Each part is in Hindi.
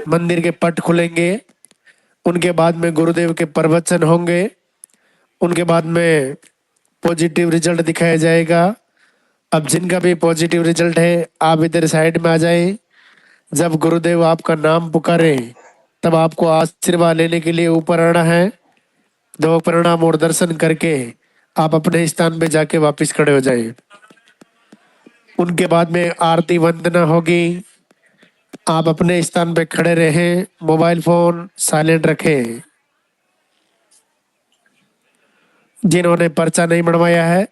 मंदिर के पट खुलेंगे, उनके बाद में गुरुदेव के प्रवचन होंगे, उनके बाद में पॉजिटिव रिजल्ट दिखाया जाएगा। अब जिनका भी पॉजिटिव रिजल्ट है आप इधर साइड में आ जाएं। जब गुरुदेव आपका नाम पुकारे तब आपको आशीर्वाद लेने के लिए ऊपर आना है। दो प्रणाम और दर्शन करके आप अपने स्थान पे जाके वापस खड़े हो जाएं। उनके बाद में आरती वंदना होगी। आप अपने स्थान पे खड़े रहें, मोबाइल फोन साइलेंट रखें। जिन्होंने पर्चा नहीं बनवाया है,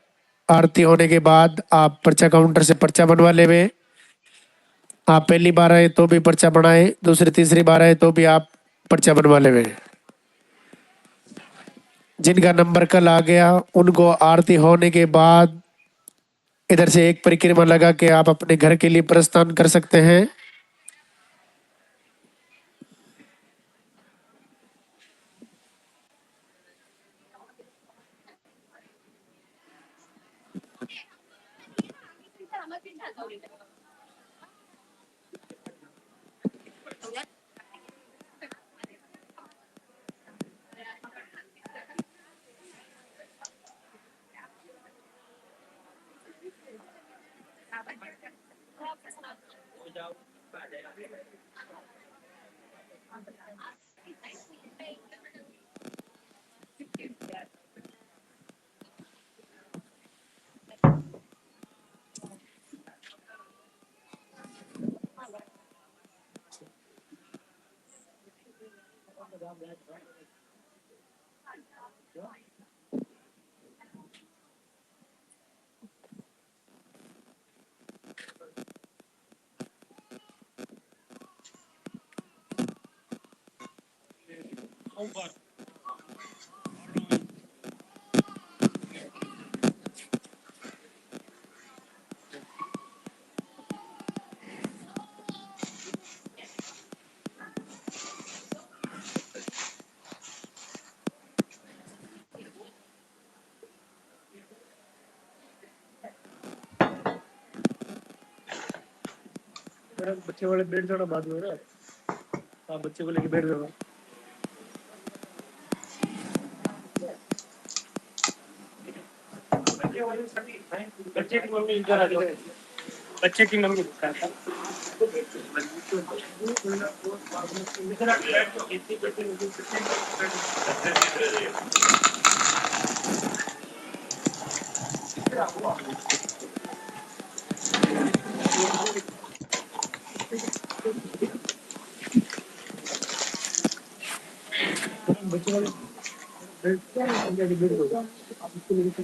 आरती होने के बाद आप पर्चा काउंटर से पर्चा बनवा लेवे। आप पहली बार आए तो भी पर्चा बनाए, दूसरी तीसरी बार आए तो भी आप पर्चा बनवा लेवे। जिनका नंबर कल आ गया उनको आरती होने के बाद इधर से एक परिक्रमा लगा के आप अपने घर के लिए प्रस्थान कर सकते हैं। बच्चे वाले बैठ जाना बाद में ना, आप बच्चे को लेके बैठ जाना। बच्चे की मम्मी इधर आ जाओ, बच्चे की मम्मी बच्चे वाले बैठ जाओ, आप इसको लेके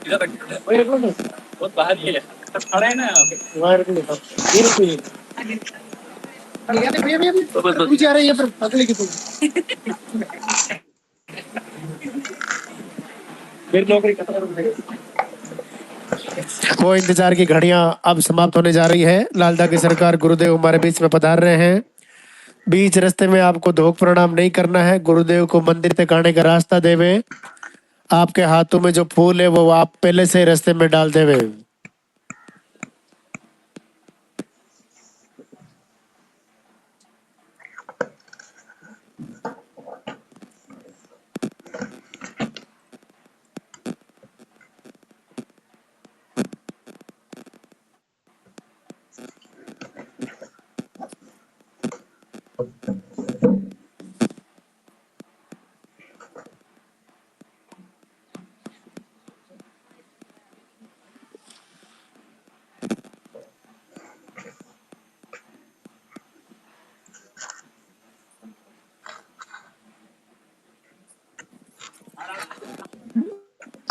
बहुत बाहर ही है, खड़ा है ना यहाँ पे। पूछे आ रही है पर अगले की फिर नौकरी खत्म। वो इंतजार की घड़ियां अब समाप्त होने जा रही है। लालदा की सरकार गुरुदेव हमारे बीच में पधार रहे हैं। बीच रास्ते में आपको धोख प्रणाम नहीं करना है। गुरुदेव को मंदिर तक आने का रास्ता देवे। आपके हाथों में जो फूल है वो आप पहले से रास्ते में डाल देवे।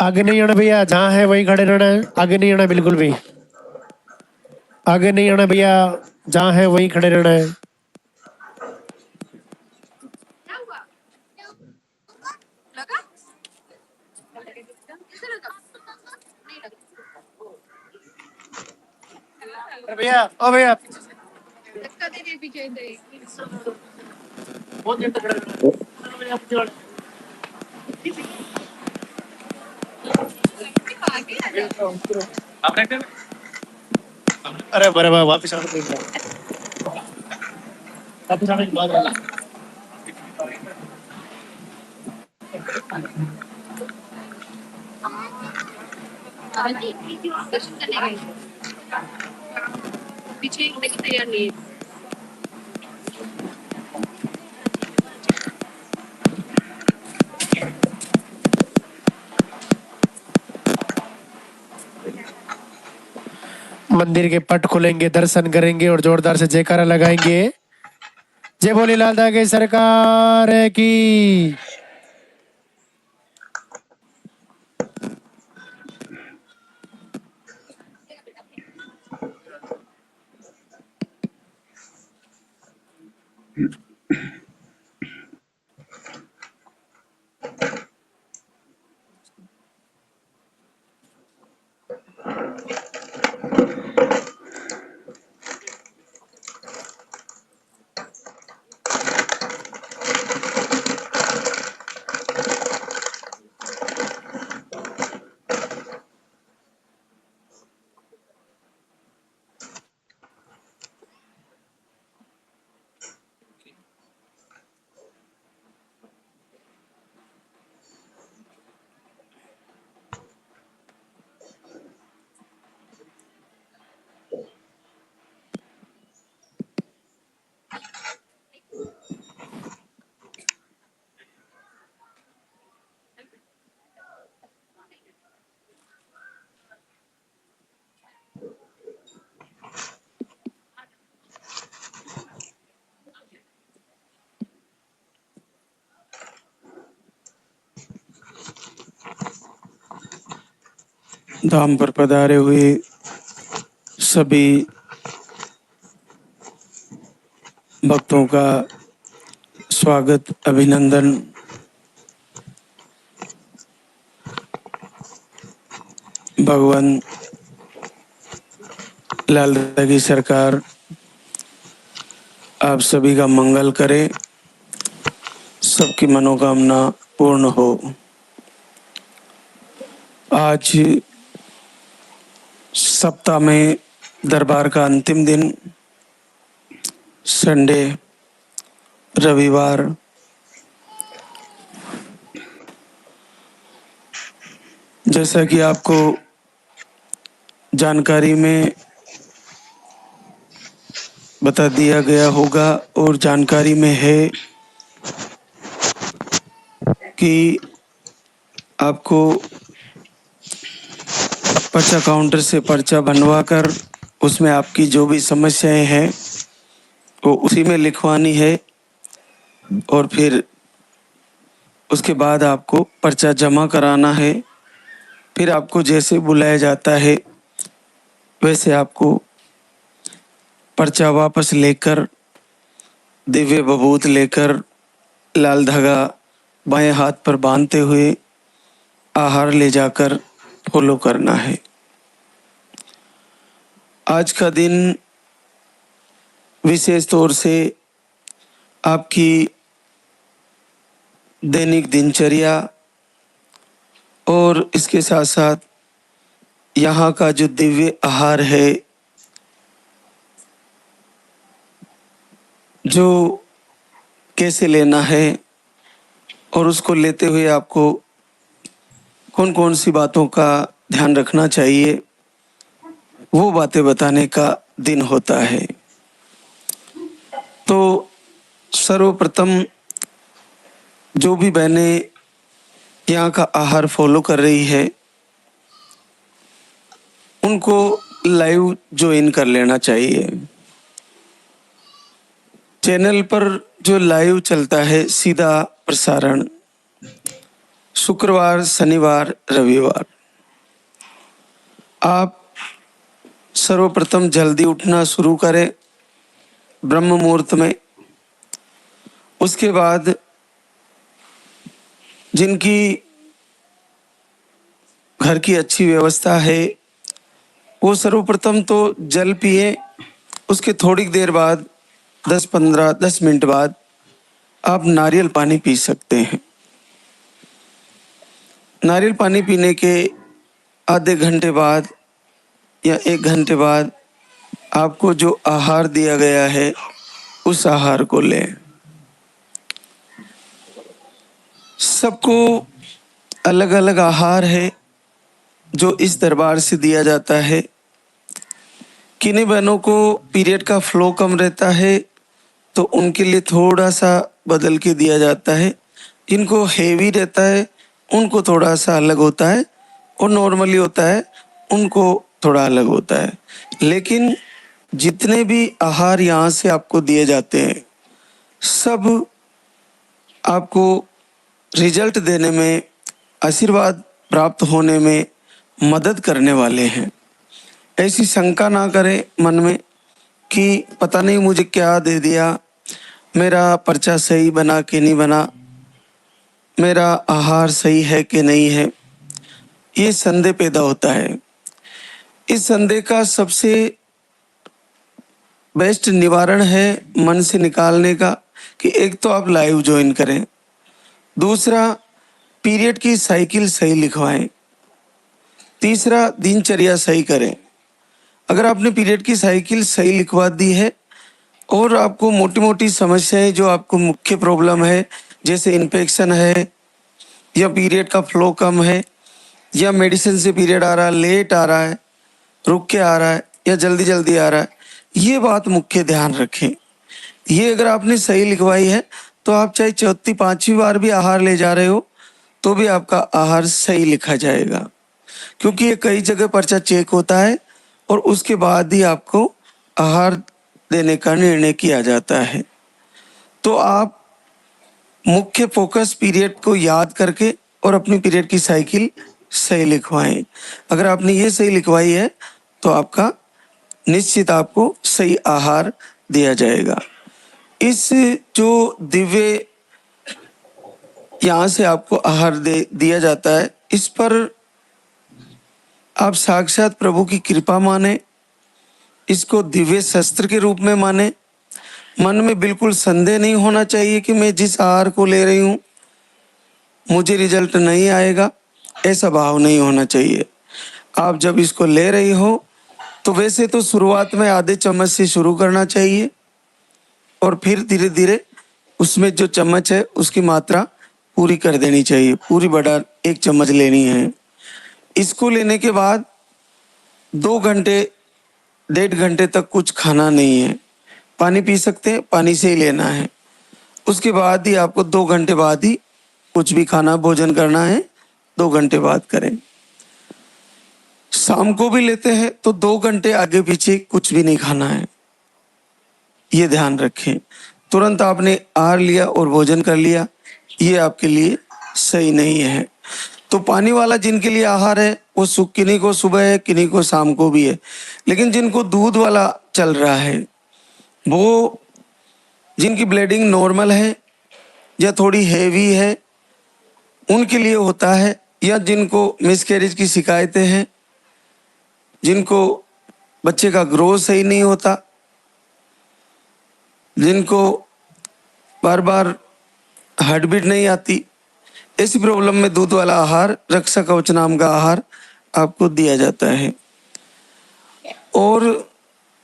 आगे नहीं आना भैया, जहाँ है वही खड़े रहना है। आगे नहीं आना बिल्कुल भी, आगे नहीं आना भैया, जहाँ है वही खड़े रहना है। भैया ओ भैया बहुत देर तक खड़े रहना है। आप रखते हैं? अरे बड़े भाई वापस आने के बाद, वापस आने के बाद दर्शन करने गए पीछे लेकिन तैयार नहीं है। मंदिर के पट खुलेंगे, दर्शन करेंगे और जोरदार से जयकारा लगाएंगे। जय बोले लालदा की सरकार की। धाम पर पधारे हुए सभी भक्तों का स्वागत, अभिनंदन। भगवान लालदा की सरकार आप सभी का मंगल करे, सबकी मनोकामना पूर्ण हो। आज सप्ताह में दरबार का अंतिम दिन, संडे, रविवार, जैसा कि आपको जानकारी में बता दिया गया होगा और जानकारी में है कि आपको पर्चा काउंटर से पर्चा बनवा कर उसमें आपकी जो भी समस्याएं हैं वो उसी में लिखवानी है और फिर उसके बाद आपको पर्चा जमा कराना है। फिर आपको जैसे बुलाया जाता है वैसे आपको पर्चा वापस लेकर, दिव्य बबूत लेकर, लाल धागा बाएं हाथ पर बांधते हुए आहार ले जाकर फॉलो करना है। आज का दिन विशेष तौर से आपकी दैनिक दिनचर्या और इसके साथ साथ यहाँ का जो दिव्य आहार है, जो कैसे लेना है और उसको लेते हुए आपको कौन कौन सी बातों का ध्यान रखना चाहिए, वो बातें बताने का दिन होता है। तो सर्वप्रथम जो भी बहनें यहाँ का आहार फॉलो कर रही है उनको लाइव ज्वाइन कर लेना चाहिए। चैनल पर जो लाइव चलता है सीधा प्रसारण, शुक्रवार, शनिवार, रविवार। आप सर्वप्रथम जल्दी उठना शुरू करें ब्रह्म मुहूर्त में। उसके बाद जिनकी घर की अच्छी व्यवस्था है वो सर्वप्रथम तो जल पिए। उसके थोड़ी देर बाद 10 मिनट बाद आप नारियल पानी पी सकते हैं। नारियल पानी पीने के आधे घंटे बाद या 1 घंटे बाद आपको जो आहार दिया गया है उस आहार को लें। सबको अलग अलग आहार है जो इस दरबार से दिया जाता है। किन्हीं बहनों को पीरियड का फ्लो कम रहता है तो उनके लिए थोड़ा सा बदल के दिया जाता है। जिनको हेवी रहता है उनको थोड़ा सा अलग होता है और नॉर्मली होता है उनको थोड़ा अलग होता है। लेकिन जितने भी आहार यहाँ से आपको दिए जाते हैं सब आपको रिजल्ट देने में, आशीर्वाद प्राप्त होने में मदद करने वाले हैं। ऐसी शंका ना करें मन में कि पता नहीं मुझे क्या दे दिया, मेरा पर्चा सही बना कि नहीं बना, मेरा आहार सही है कि नहीं है। ये संदेह पैदा होता है। इस संदेह का सबसे बेस्ट निवारण है मन से निकालने का कि एक तो आप लाइव ज्वाइन करें, दूसरा पीरियड की साइकिल सही लिखवाएं, तीसरा दिनचर्या सही करें। अगर आपने पीरियड की साइकिल सही लिखवा दी है और आपको मोटी मोटी समस्याएं जो आपको मुख्य प्रॉब्लम है जैसे इन्फेक्शन है या पीरियड का फ्लो कम है या मेडिसिन से पीरियड आ रहा है, लेट आ रहा है, रुक के आ रहा है या जल्दी जल्दी आ रहा है, ये बात मुख्य ध्यान रखें। ये अगर आपने सही लिखवाई है तो आप चाहे चौथी पांचवी बार भी आहार ले जा रहे हो तो भी आपका आहार सही लिखा जाएगा, क्योंकि ये कई जगह पर्चा चेक होता है और उसके बाद ही आपको आहार देने का निर्णय किया जाता है। तो आप मुख्य फोकस पीरियड को याद करके और अपनी पीरियड की साइकिल सही लिखवाएं। अगर आपने ये सही लिखवाई है तो आपका निश्चित आपको सही आहार दिया जाएगा। इस जो दिव्य यहाँ से आपको आहार दिया जाता है, इस पर आप साक्षात प्रभु की कृपा माने, इसको दिव्य शस्त्र के रूप में माने। मन में बिल्कुल संदेह नहीं होना चाहिए कि मैं जिस आहार को ले रही हूँ मुझे रिजल्ट नहीं आएगा, ऐसा भाव नहीं होना चाहिए। आप जब इसको ले रही हो तो वैसे तो शुरुआत में आधे चम्मच से शुरू करना चाहिए और फिर धीरे धीरे उसमें जो चम्मच है उसकी मात्रा पूरी कर देनी चाहिए। पूरी बड़ा 1 चम्मच लेनी है। इसको लेने के बाद 2 घंटे 1.5 घंटे तक कुछ खाना नहीं है। पानी पी सकते हैं, पानी से ही लेना है। उसके बाद ही आपको 2 घंटे बाद ही कुछ भी खाना भोजन करना है, 2 घंटे बाद करें। शाम को भी लेते हैं तो 2 घंटे आगे पीछे कुछ भी नहीं खाना है, ये ध्यान रखें। तुरंत आपने आहार लिया और भोजन कर लिया, ये आपके लिए सही नहीं है। तो पानी वाला जिनके लिए आहार है वो किन्हीं को सुबह है, किन्हीं को शाम को भी है। लेकिन जिनको दूध वाला चल रहा है, वो जिनकी ब्लीडिंग नॉर्मल है या थोड़ी हैवी है, उनके लिए होता है। या जिनको मिसकैरेज की शिकायतें हैं, जिनको बच्चे का ग्रोथ सही नहीं होता, जिनको बार बार हार्ट बीट नहीं आती, ऐसी प्रॉब्लम में दूध वाला आहार, रक्षा कवच नाम का आहार आपको दिया जाता है। और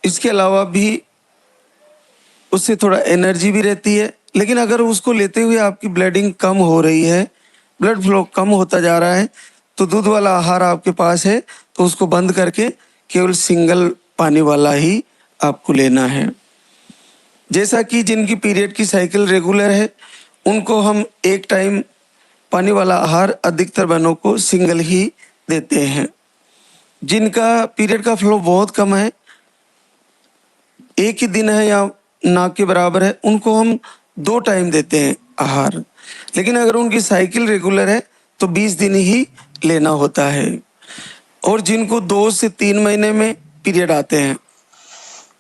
इसके अलावा भी उससे थोड़ा एनर्जी भी रहती है। लेकिन अगर उसको लेते हुए आपकी ब्लीडिंग कम हो रही है, ब्लड फ्लो कम होता जा रहा है, तो दूध वाला आहार आपके पास है तो उसको बंद करके केवल सिंगल पानी वाला ही आपको लेना है। जैसा कि जिनकी पीरियड की साइकिल रेगुलर है, उनको हम एक टाइम पानी वाला आहार अधिकतर बहनों को सिंगल ही देते हैं। जिनका पीरियड का फ्लो बहुत कम है, एक ही दिन है या ना के बराबर है, उनको हम 2 टाइम देते हैं आहार। लेकिन अगर उनकी साइकिल रेगुलर है तो 20 दिन ही लेना होता है। और जिनको 2 से 3 महीने में पीरियड आते हैं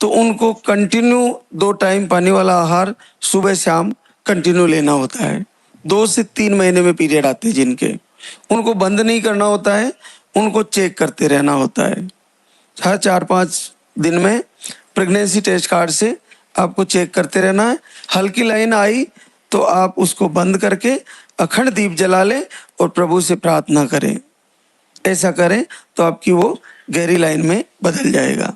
तो उनको कंटिन्यू 2 टाइम पानी वाला आहार सुबह शाम कंटिन्यू लेना होता है। 2 से 3 महीने में पीरियड आते हैं जिनके, उनको बंद नहीं करना होता है, उनको चेक करते रहना होता है। हर 4-5 दिन में प्रेगनेंसी टेस्ट कार्ड से आपको चेक करते रहना है। हल्की लाइन आई तो आप उसको बंद करके अखंड दीप जला लें और प्रभु से प्रार्थना करें। ऐसा करें तो आपकी वो गहरी लाइन में बदल जाएगा।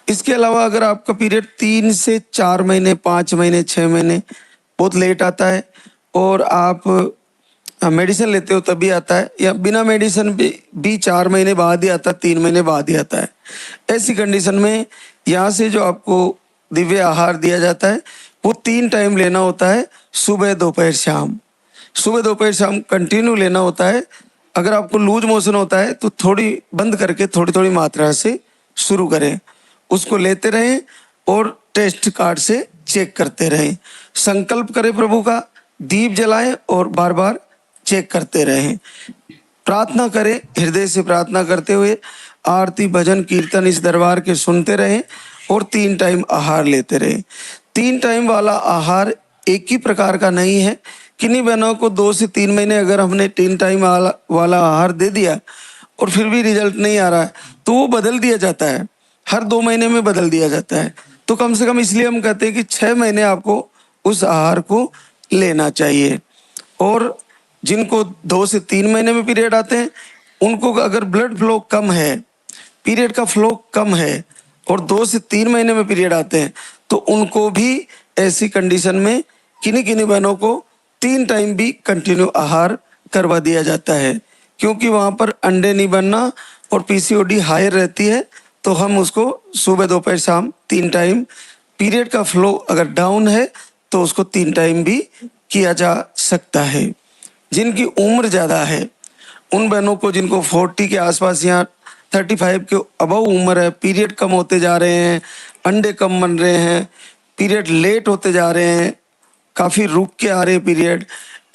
इसके अलावा अगर आपका पीरियड 3 से 4 महीने, 5 महीने, 6 महीने बहुत लेट आता है और आप मेडिसिन लेते हो तभी आता है, या बिना मेडिसिन भी 4 महीने बाद ही आता है, 3 महीने बाद ही आता है, ऐसी कंडीशन में यहाँ से जो आपको दिव्य आहार दिया जाता है वो 3 टाइम लेना होता है, सुबह दोपहर शाम। सुबह दोपहर शाम कंटिन्यू लेना होता है। अगर आपको लूज मोशन होता है तो थोड़ी बंद करके थोड़ी थोड़ी मात्रा से शुरू करें, उसको लेते रहें और टेस्ट कार्ड से चेक करते रहें। संकल्प करें प्रभु का, दीप जलाएं और बार बार चेक करते रहें। प्रार्थना करें, हृदय से प्रार्थना करते हुए आरती भजन कीर्तन इस दरबार के सुनते रहें और 3 टाइम आहार लेते रहें। 3 टाइम वाला आहार एक ही प्रकार का नहीं है। किन्हीं बहनों को 2 से 3 महीने अगर हमने 3 टाइम वाला आहार दे दिया और फिर भी रिजल्ट नहीं आ रहा है तो वो बदल दिया जाता है, हर 2 महीने में बदल दिया जाता है। तो कम से कम इसलिए हम कहते हैं कि 6 महीने आपको उस आहार को लेना चाहिए। और जिनको 2 से 3 महीने में पीरियड आते हैं, उनको अगर ब्लड फ्लो कम है, पीरियड का फ्लो कम है और 2 से 3 महीने में पीरियड आते हैं, तो उनको भी ऐसी कंडीशन में किन्हीं किन्हीं बहनों को 3 टाइम भी कंटिन्यू आहार करवा दिया जाता है। क्योंकि वहाँ पर अंडे नहीं बनना और पीसीओडी हायर रहती है, तो हम उसको सुबह दोपहर शाम 3 टाइम, पीरियड का फ्लो अगर डाउन है तो उसको 3 टाइम भी किया जा सकता है। जिनकी उम्र ज़्यादा है, उन बहनों को जिनको 40 के आसपास या 35 के अबव उम्र है, पीरियड कम होते जा रहे हैं, अंडे कम बन रहे हैं, पीरियड लेट होते जा रहे हैं, काफ़ी रुक के आ रहे पीरियड,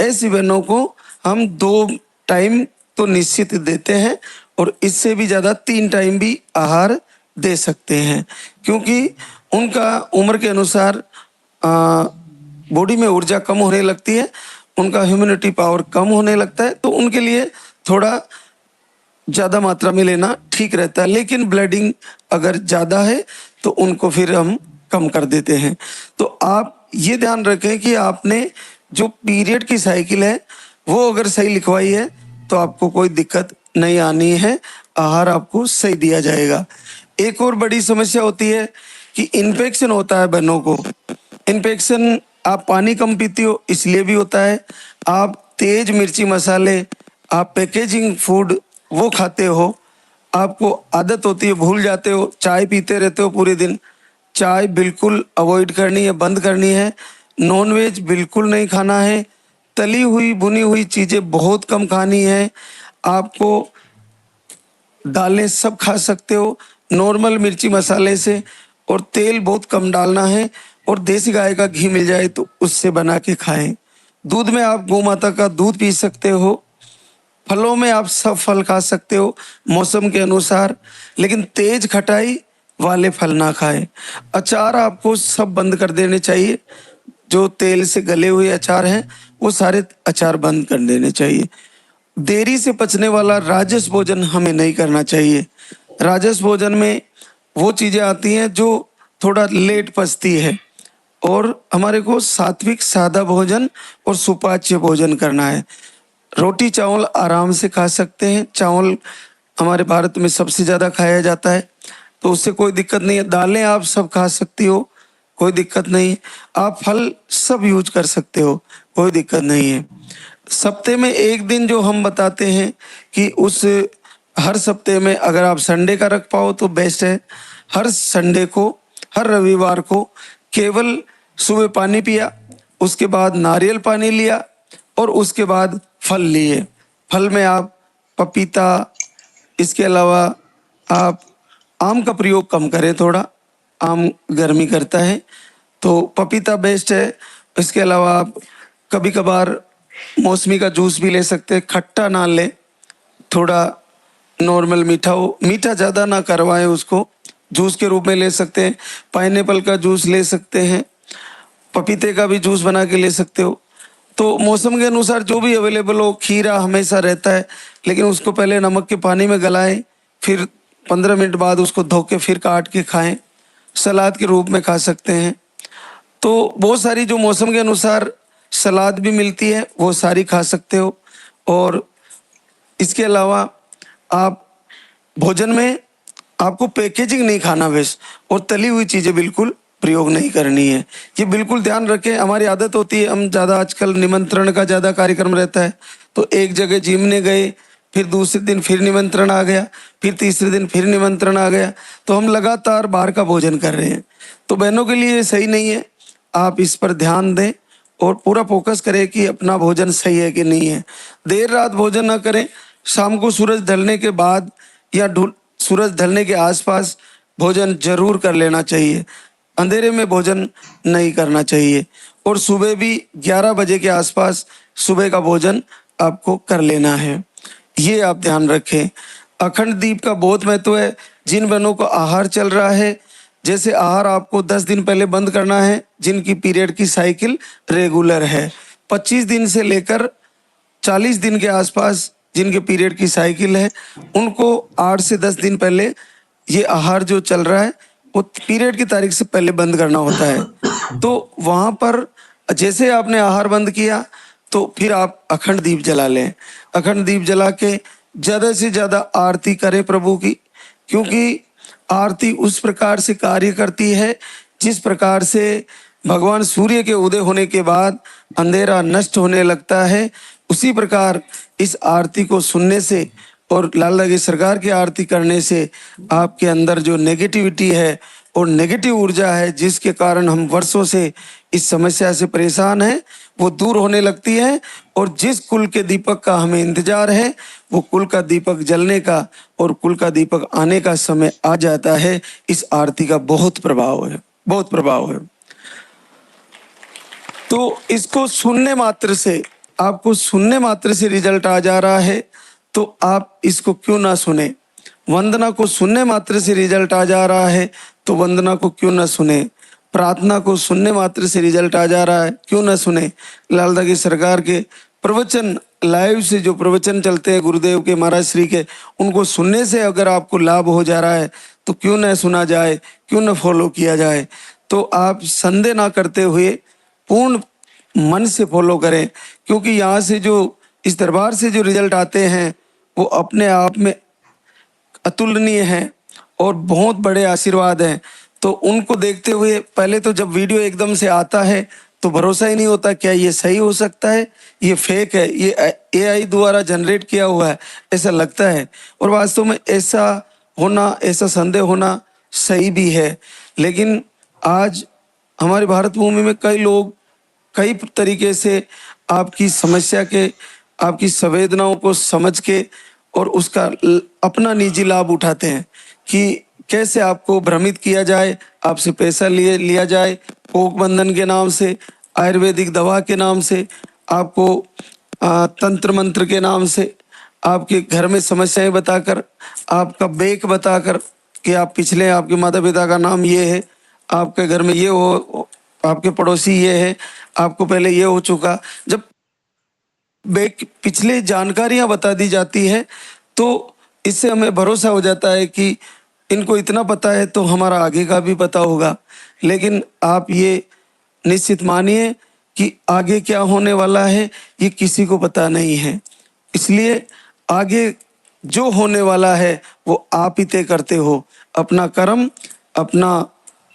ऐसी बहनों को हम 2 टाइम तो निश्चित देते हैं और इससे भी ज़्यादा 3 टाइम भी आहार दे सकते हैं। क्योंकि उनका उम्र के अनुसार बॉडी में ऊर्जा कम होने लगती है, उनका ह्यूमिनिटी पावर कम होने लगता है, तो उनके लिए थोड़ा ज़्यादा मात्रा में लेना ठीक रहता है। लेकिन ब्लीडिंग अगर ज़्यादा है तो उनको फिर हम कम कर देते हैं। तो आप ये ध्यान रखें कि आपने जो पीरियड की साइकिल है वो अगर सही लिखवाई है तो आपको कोई दिक्कत नहीं आनी है, आहार आपको सही दिया जाएगा। एक और बड़ी समस्या होती है कि इन्फेक्शन होता है बहनों को। इन्फेक्शन आप पानी कम पीती हो इसलिए भी होता है, आप तेज मिर्ची मसाले, आप पैकेजिंग फूड वो खाते हो, आपको आदत होती है, भूल जाते हो, चाय पीते रहते हो पूरे दिन, चाय बिल्कुल अवॉइड करनी है, बंद करनी है। नॉनवेज बिल्कुल नहीं खाना है, तली हुई भुनी हुई चीज़ें बहुत कम खानी है। आपको दालें सब खा सकते हो नॉर्मल मिर्ची मसाले से, और तेल बहुत कम डालना है, और देसी गाय का घी मिल जाए तो उससे बना के खाएं। दूध में आप गौ माता का दूध पी सकते हो, फलों में आप सब फल खा सकते हो मौसम के अनुसार, लेकिन तेज खटाई वाले फल ना खाएं। अचार आपको सब बंद कर देने चाहिए, जो तेल से गले हुए अचार हैं वो सारे अचार बंद कर देने चाहिए। देरी से पचने वाला राजस भोजन हमें नहीं करना चाहिए। राजस भोजन में वो चीजें आती हैं जो थोड़ा लेट पचती है, और हमारे को सात्विक सादा भोजन और सुपाच्य भोजन करना है। रोटी चावल आराम से खा सकते हैं, चावल हमारे भारत में सबसे ज़्यादा खाया जाता है, तो उससे कोई दिक्कत नहीं है। दालें आप सब खा सकती हो, कोई दिक्कत नहीं है। आप फल सब यूज कर सकते हो, कोई दिक्कत नहीं है। सप्ते में एक दिन जो हम बताते हैं कि उस हर सप्ते में अगर आप संडे का रख पाओ तो बेस्ट है। हर संडे को, हर रविवार को केवल सुबह पानी पिया, उसके बाद नारियल पानी लिया और उसके बाद फल लिए। फल में आप पपीता, इसके अलावा आप आम का प्रयोग कम करें, थोड़ा आम गर्मी करता है तो पपीता बेस्ट है। इसके अलावा आप कभी कभार मौसमी का जूस भी ले सकते हैं, खट्टा ना ले, थोड़ा नॉर्मल मीठा हो, मीठा ज़्यादा ना करवाएं उसको, जूस के रूप में ले सकते हैं। पाइनएप्पल का जूस ले सकते हैं, पपीते का भी जूस बना के ले सकते हो। तो मौसम के अनुसार जो भी अवेलेबल हो, खीरा हमेशा रहता है, लेकिन उसको पहले नमक के पानी में गलाएं, फिर 15 मिनट बाद उसको धो के फिर काट के खाएं। सलाद के रूप में खा सकते हैं। तो बहुत सारी जो मौसम के अनुसार सलाद भी मिलती है वो सारी खा सकते हो। और इसके अलावा आप भोजन में आपको पैकेजिंग नहीं खाना बेस्ट, और तली हुई चीज़ें बिल्कुल प्रयोग नहीं करनी है। ये बिल्कुल ध्यान रखें। हमारी आदत होती है, हम ज़्यादा आजकल निमंत्रण का ज़्यादा कार्यक्रम रहता है, तो एक जगह जिमने गए, फिर दूसरे दिन फिर निमंत्रण आ गया, फिर तीसरे दिन फिर निमंत्रण आ गया, तो हम लगातार बाहर का भोजन कर रहे हैं। तो बहनों के लिए ये सही नहीं है। आप इस पर ध्यान दें और पूरा फोकस करें कि अपना भोजन सही है कि नहीं है। देर रात भोजन ना करें। शाम को सूरज ढलने के बाद या सूरज ढलने के आसपास भोजन जरूर कर लेना चाहिए। अंधेरे में भोजन नहीं करना चाहिए। और सुबह भी 11 बजे के आसपास सुबह का भोजन आपको कर लेना है, ये आप ध्यान रखें। अखंड दीप का बहुत महत्व है। जिन बहनों को आहार चल रहा है, जैसे आहार आपको 10 दिन पहले बंद करना है, जिनकी पीरियड की साइकिल रेगुलर है। 25 दिन से लेकर 40 दिन के आसपास जिनके पीरियड की साइकिल है, उनको 8 से 10 दिन पहले ये आहार जो चल रहा है वो पीरियड की तारीख से पहले बंद करना होता है। तो वहाँ पर जैसे आपने आहार बंद किया तो फिर आप अखंड दीप जला लें। अखंड दीप जला के ज़्यादा से ज़्यादा आरती करें प्रभु की, क्योंकि आरती उस प्रकार से कार्य करती है जिस प्रकार से भगवान सूर्य के उदय होने के बाद अंधेरा नष्ट होने लगता है, उसी प्रकार इस आरती को सुनने से और लाल दागी सरकार की आरती करने से आपके अंदर जो नेगेटिविटी है और नेगेटिव ऊर्जा है, जिसके कारण हम वर्षों से इस समस्या से परेशान हैं, वो दूर होने लगती है। और जिस कुल के दीपक का हमें इंतजार है, वो कुल का दीपक जलने का और कुल का दीपक आने का समय आ जाता है। इस आरती का बहुत प्रभाव है, बहुत प्रभाव है। तो इसको सुनने मात्र से, आपको सुनने मात्र से रिजल्ट आ जा रहा है, तो आप इसको क्यों ना सुने। वंदना को सुनने मात्र से रिजल्ट आ जा रहा है, तो वंदना को क्यों ना सुने। प्रार्थना को सुनने मात्र से रिजल्ट आ जा रहा है, क्यों ना सुने। लाल दागी सरकार के प्रवचन, लाइव से जो प्रवचन चलते हैं गुरुदेव के, महाराज श्री के, उनको सुनने से अगर आपको लाभ हो जा रहा है तो क्यों ना सुना जाए, क्यों ना फॉलो किया जाए। तो आप संदेह ना करते हुए पूर्ण मन से फॉलो करें, क्योंकि यहाँ से जो इस दरबार से जो रिजल्ट आते हैं वो अपने आप में अतुलनीय हैं और बहुत बड़े आशीर्वाद हैं। तो उनको देखते हुए पहले तो जब वीडियो एकदम से आता है तो भरोसा ही नहीं होता, क्या ये सही हो सकता है, ये फेक है, ये AI द्वारा जनरेट किया हुआ है, ऐसा लगता है। और वास्तव में ऐसा होना, ऐसा संदेह होना सही भी है। लेकिन आज हमारे भारत भूमि में कई लोग कई तरीके से आपकी समस्या के, आपकी संवेदनाओं को समझ के और उसका अपना निजी लाभ उठाते हैं कि कैसे आपको भ्रमित किया जाए, आपसे पैसा लिया जाए, कोक बंधन के नाम से, आयुर्वेदिक दवा के नाम से, आपको तंत्र मंत्र के नाम से आपके घर में समस्याएं बताकर, आपका बेक बताकर कि आप पिछले आपके माता पिता का नाम ये है, आपके घर में ये हो, आपके पड़ोसी ये है, आपको पहले ये हो चुका। जब बेक पिछले जानकारियां बता दी जाती है तो इससे हमें भरोसा हो जाता है कि इनको इतना पता है तो हमारा आगे का भी पता होगा। लेकिन आप ये निश्चित मानिए कि आगे क्या होने वाला है ये किसी को पता नहीं है, इसलिए आगे जो होने वाला है वो आप ही तय करते हो। अपना कर्म, अपना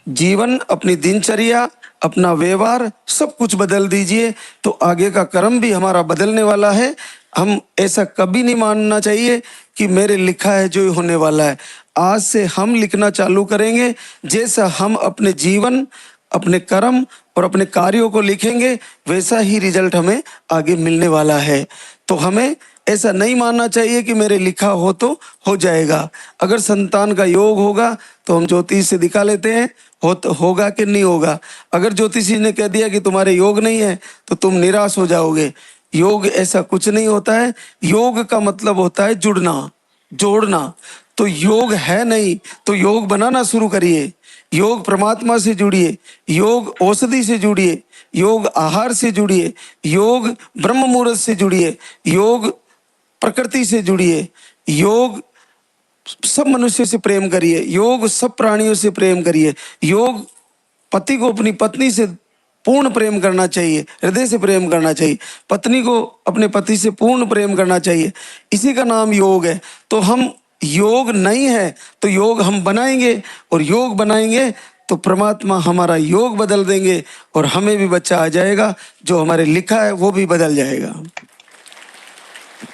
जीवन, अपनी दिनचर्या, अपना व्यवहार सब कुछ बदल दीजिए तो आगे का कर्म भी हमारा बदलने वाला है। हम ऐसा कभी नहीं मानना चाहिए कि मेरे लिखा है जो होने वाला है। आज से हम लिखना चालू करेंगे, जैसा हम अपने जीवन, अपने कर्म और अपने कार्यों को लिखेंगे वैसा ही रिजल्ट हमें आगे मिलने वाला है। तो हमें ऐसा नहीं मानना चाहिए कि मेरे लिखा हो तो हो जाएगा। अगर संतान का योग होगा तो हम ज्योतिष से दिखा लेते हैं होगा कि नहीं होगा। अगर ज्योतिषी ने कह दिया कि तुम्हारे योग नहीं है तो तुम निराश हो जाओगे। योग ऐसा कुछ नहीं होता है। योग का मतलब होता है जुड़ना, जोड़ना। तो योग है नहीं तो योग बनाना शुरू करिए। योग परमात्मा से जुड़िए, योग औषधि से जुड़िए, योग आहार से जुड़िए, योग ब्रह्म मुहूर्त से जुड़िए, योग प्रकृति से जुड़िए, योग सब मनुष्य से प्रेम करिए, योग सब प्राणियों से प्रेम करिए। योग पति को अपनी पत्नी से पूर्ण प्रेम करना चाहिए, हृदय से प्रेम करना चाहिए। पत्नी को अपने पति से पूर्ण प्रेम करना चाहिए। इसी का नाम योग है। तो हम योग नहीं है तो योग हम बनाएंगे, और योग बनाएंगे तो परमात्मा हमारा योग बदल देंगे और हमें भी बच्चा आ जाएगा। जो हमारे लिखा है वो भी बदल जाएगा।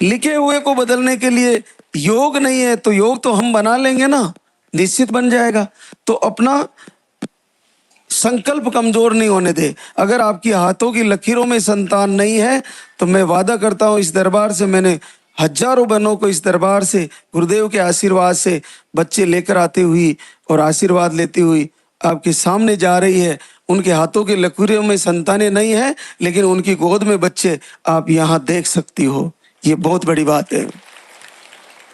लिखे हुए को बदलने के लिए योग नहीं है तो योग तो हम बना लेंगे ना, निश्चित बन जाएगा। तो अपना संकल्प कमजोर नहीं होने दे। अगर आपकी हाथों की लकीरों में संतान नहीं है तो मैं वादा करता हूं इस दरबार से, मैंने हजारों बहनों को इस दरबार से गुरुदेव के आशीर्वाद से बच्चे लेकर आती हुई और आशीर्वाद लेती हुई आपके सामने जा रही है। उनके हाथों की लकीरों में संतानें नहीं है लेकिन उनकी गोद में बच्चे आप यहाँ देख सकती हो। ये बहुत बड़ी बात है।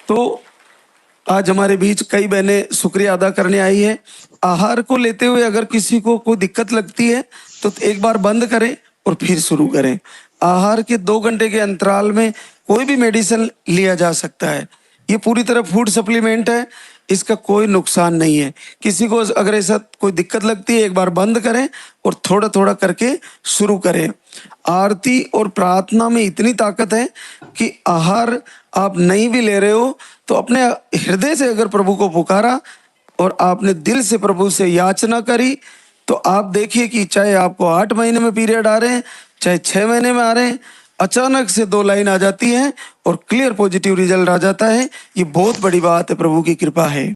तो आज हमारे बीच कई बहनें शुक्रिया अदा करने आई है। आहार को लेते हुए अगर किसी को कोई दिक्कत लगती है तो एक बार बंद करें और फिर शुरू करें। आहार के 2 घंटे के अंतराल में कोई भी मेडिसिन लिया जा सकता है। ये पूरी तरह फूड सप्लीमेंट है, इसका कोई नुकसान नहीं है। किसी को अगर ऐसा कोई दिक्कत लगती है एक बार बंद करें और थोड़ा थोड़ा करके शुरू करें। आरती और प्रार्थना में इतनी ताकत है कि आहार आप नहीं भी ले रहे हो तो अपने हृदय से अगर प्रभु को पुकारा और आपने दिल से प्रभु से याचना करी तो आप देखिए कि चाहे आपको 8 महीने में पीरियड आ रहे हैं, चाहे 6 महीने में आ रहे हैं, अचानक से 2 लाइन आ जाती है और क्लियर पॉजिटिव रिजल्ट आ जाता है। ये बहुत बड़ी बात है, प्रभु की कृपा है।